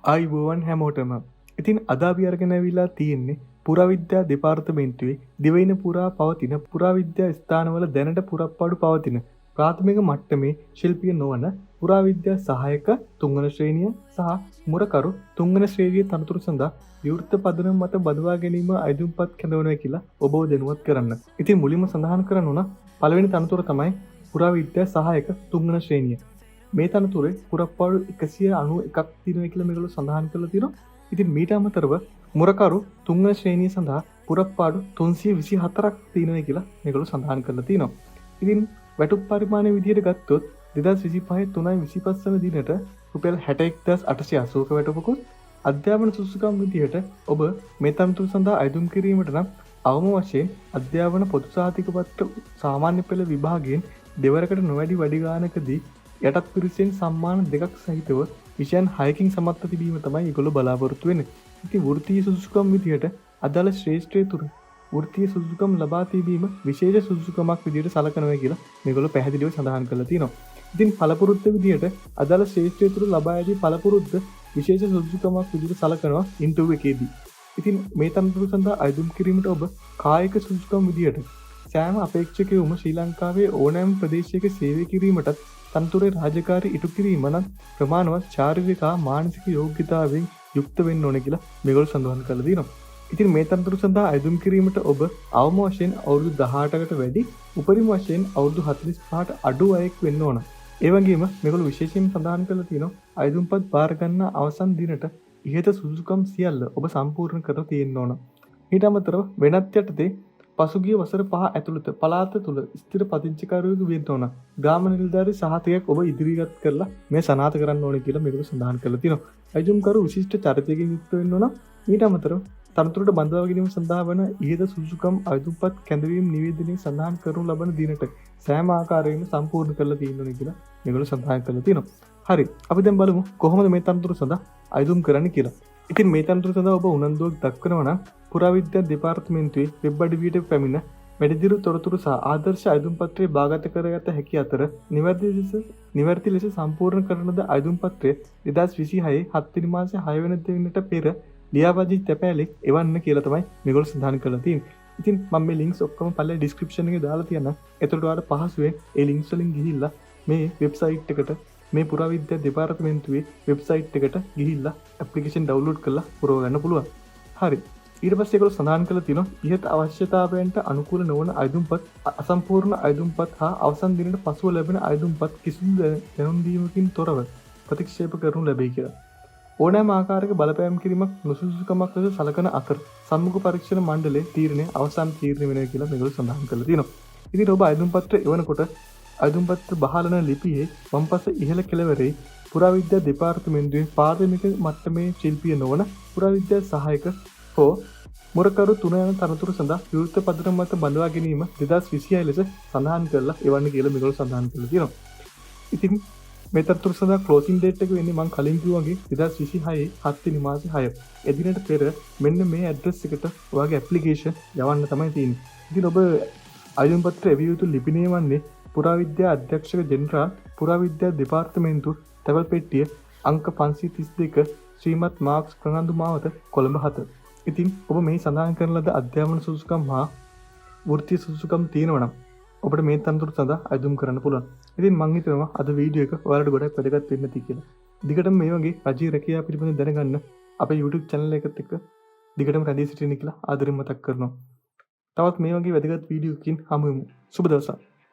ආයිබෝවන් හැමෝටම. ඉතින් අද අපි අරගෙන ඇවිල්ලා තියෙන්නේ පුරාවිද්‍යා දෙපාර්තමේන්තුවේ දිවයින පුරා පවතින පුරාවිද්‍යා ස්ථානවල දැනට පුරප්පාඩු පවතින ප්‍රාථමික මට්ටමේ ශිල්පිය නොවන පුරාවිද්‍යා සහායක තුන්වන ශ්‍රේණිය සහ මුරකරු තුන්වන ශ්‍රේණියේ තනතුරු සඳහා විවෘත පදනම මත බදවා ගැනීම අයදුම්පත් කැඳවනවා කියලා ඔබව දැනුවත් කරන්න. ඉතින් මුලින්ම සඳහන් කරන්න ඕන පළවෙනි තනතුර තමයි පුරාවිද්‍යා සහායක තුන්වන ශ්‍රේණිය. මේ තනතුරේ පුරප්පාඩු 191ක් තියෙනවා කියලා මේගොල්ලෝ සඳහන් කරලා තියෙනවා. ඉතින් මීට අමතරව මුරකරු තුන්වන ශ්‍රේණිය සඳහා පුරප්පාඩු 324ක් තියෙනවා කියලා මේගොල්ලෝ සඳහන් කරලා තියෙනවා. ඉතින් වැටුප් පරිමාණය විදිහට ගත්තොත් 2025 3.25 වන දිනට රුපියල් 61880ක වැටුපකුත් අධ්‍යාපන සුසුකම් විදිහට ඔබ මේ තනතුර සඳහා අයදුම් කිරීමට නම් අවම වශයෙන් අධ්‍යාපන පොදු සහතික පත්‍ර සාමාන්‍ය පෙළ විභාගයෙන් දෙවරකට නොවැඩි වැඩි ගානකදී යටත් පිරිසෙන් සම්මාන දෙකක් සහිතව විෂයන් 6කින් සමත්ව තිබීම තමයි ඒගොල්ලෝ බලාපොරොත්තු වෙන්නේ. ඉතින් වෘත්තීය සුසුකම් විදිහට අදාළ ශ්‍රේෂ්ඨය තුර වෘත්තීය සුසුකම් ලබා තිබීම විශේෂ සුසුකමක් විදිහට සලකනවා කියලා මේගොල්ලෝ පැහැදිලිව සඳහන් කරලා තියෙනවා. ඉතින් පළපුරුද්ද විදිහට අදාළ ශ්‍රේෂ්ඨය තුර ලබා ඇති පළපුරුද්ද විශේෂ සුසුකමක් විදිහට සලකනවා ඉන්ටර්විව් එකේදී. ඉතින් මේ තනතුර සඳහා අයදුම් කිරීමට ඔබ කායික සුසුකම් විදිහට සෑම අපේක්ෂකයෙකුම ශ්‍රී ලංකාවේ ඕනෑම ප්‍රදේශයක සේවය කිරීමටත් තනතුරේ රාජකාරී ඉටු කිරීම නම් ප්‍රමාණවත් ශාරීරික මානසික යෝග්‍යතාවයෙන් යුක්ත වෙන්න ඕන කියලා මේගොල්ලෝ සඳහන් කරලා තියෙනවා. ඉතින් මේ තනතුර සඳහා අයදුම් කිරීමට ඔබ අවම වශයෙන් අවුරුදු 18කට වැඩි උපරිම වශයෙන් අවුරුදු 45ට අඩු අයෙක් වෙන්න ඕන. ඒ වගේම මේගොල්ලෝ විශේෂයෙන් සඳහන් කරලා තියෙනවා අයදුම්පත් බාර ගන්න අවසන් දිනට ඉහත සුසුකම් සියල්ල ඔබ සම්පූර්ණ කර තියෙන්න ඕන. ඊට අමතරව වෙනත් යටතේ පසුගිය වසර 5 ඇතුළත පළාත තුළ ස්ථිර පදිංචිකරුවෙකු වෙන්න ඕන. ග්‍රාම නිලධාරී සහතිකයක් ඔබ ඉදිරිපත් කරලා මේ සනාථ කරන්න ඕනේ කියලා මේක සඳහන් කරලා තියෙනවා. අයදුම්කරු විශිෂ්ට චරිතයකින් යුක්ත වෙන්න ඕන. ඊට අමතරව තනතුරට බඳවා ගැනීම සඳහා වන ඉහත සුසුකම් අයදුම්පත් කැඳවීම නිවේදනයේ සඳහන් කරනු ලබන දිනට සෑම ආකාරයෙන්ම සම්පූර්ණ කරලා තියෙන්න ඕනේ කියලා මේගොල්ලෝ සඳහන් කරලා තියෙනවා. හරි. අපි දැන් බලමු කොහොමද මේ තනතුර සඳහා අයදුම් කරන්න කියලා. ඉතින් මේ තනතුර සඳහා ඔබ උනන්දුවක් දක්වනවා නම් පුරාවිද්‍යා දෙපාර්තමේන්තුවේ වෙබ් අඩවියට පැමිණ වැඩිදියුණු තොරතුරු සහ ආදර්ශ අයදුම් පත්‍රය බාගත කරගත හැකි අතර නිවැරදි ලෙස සම්පූර්ණ කරන ද අයදුම් පත්‍රය 2026 7 වෙනි මාසයේ 6 වෙනිදා දිනට පෙර ලියාපදිංචි තැපෑලෙක් එවන්න කියලා තමයි මේගොල්ලෝ සඳහන් කරලා තියෙන්නේ. ඉතින් මම මේ ලින්ක්ස් ඔක්කොම පල්ලේ ඩිස්ක්‍රිප්ෂන් එකේ දාලා තියන්නම්. එතකොට ඔයාලට පහසුවෙන් ඒ ලින්ක්ස් වලින් ගිහිල්ලා මේ වෙබ්සයිට් එකට මේ පුරාවිද්‍යා දෙපාර්තමේන්තුවේ වෙබ්සයිට් එකට ගිහිල්ලා ඇප්ලිකේෂන් ඩවුන්ලෝඩ් කරලා පුරව ගන්න පුළුවන්. හරි. ඊට පස්සේ ඒගොල්ලෝ සඳහන් කරලා තියෙනවා ඉහත අවශ්‍යතාවයන්ට අනුකූල නොවන අයදුම්පත් අසම්පූර්ණ අයදුම්පත් හා අවසන් දිනට පසුව ලැබෙන අයදුම්පත් කිසිදු දැනුම් දීමකින් තොරව ප්‍රතික්ෂේප කරනු ලැබේ කියලා. ඕනෑම ආකාරයක බලපෑම් කිරීමක් නුසුසුකමක් ලෙස සලකන අතර සම්මුඛ පරීක්ෂණ මණ්ඩලයේ තීරණය අවසන් තීරණය වෙනවා කියලා මේගොල්ලෝ සඳහන් කරලා තියෙනවා. ඉතින් ඔබ අයදුම්පත්‍ර එවනකොට අයදුම්පත්‍ර බහලන ලිපියේ වම්පස ඉහළ කෙළවරේ පුරාවිද්‍යා දෙපාර්තමේන්තුවේ පාර්ලිමේන්තු මට්ටමේ ශිල්පිය නොවන පුරාවිද්‍යා සහායක හෝ මුරකරු 3 යන තනතුරු සඳහා විවෘත පදනම මත බඳවා ගැනීම 2026 ලෙස සඳහන් කරලා එවන්න කියලා මේගොල්ලෝ සඳහන් කරලා තියෙනවා. ඉතින් මේ තනතුරු සඳහා ක්ලෝසින් ඩේට් එක වෙන්නේ මම කලින් කිව්වා වගේ 2026 7 වෙනි මාසේ 6. එදිනට පෙර මෙන්න මේ ඇඩ්‍රස් එකට ඔයාගේ ඇප්ලිකේෂන් යවන්න තමයි තියෙන්නේ. ඉතින් ඔබ අයදුම් පත්‍ර එවිය යුතු ලිපිනය වන්නේ පුරාවිද්‍යා අධ්‍යක්ෂක ජෙනරාල් පුරාවිද්‍යා දෙපාර්තමේන්තුව තැවැල් පෙට්ටිය අංක 532 ශ්‍රීමත් මාක්ස් ප්‍රනන්දු මාවත කොළඹ 7. ඉතින් ඔබ මේ සඳහන් කරන ලද අධ්‍යාපන සුසුකම් හා වෘත්තීය සුසුකම් තියෙනවා නම් ඔබට මේ තනතුරු සඳහා අයදුම් කරන්න පුළුවන්. ඉතින් මම හිතනවා අද වීඩියෝ එක ඔයාලට ගොඩක් වැදගත් වෙන්න ඇති කියලා. දිගටම මේ වගේ රජයේ රැකියාව පිළිබඳව දැනගන්න අපේ YouTube channel එකත් එක්ක දිගටම රැඳී සිටින්න කියලා ආදරෙන් මතක් කරනවා. තවත් මේ වගේ වැදගත් වීඩියෝ එකකින් හමු වෙමු. සුබ දවසක්.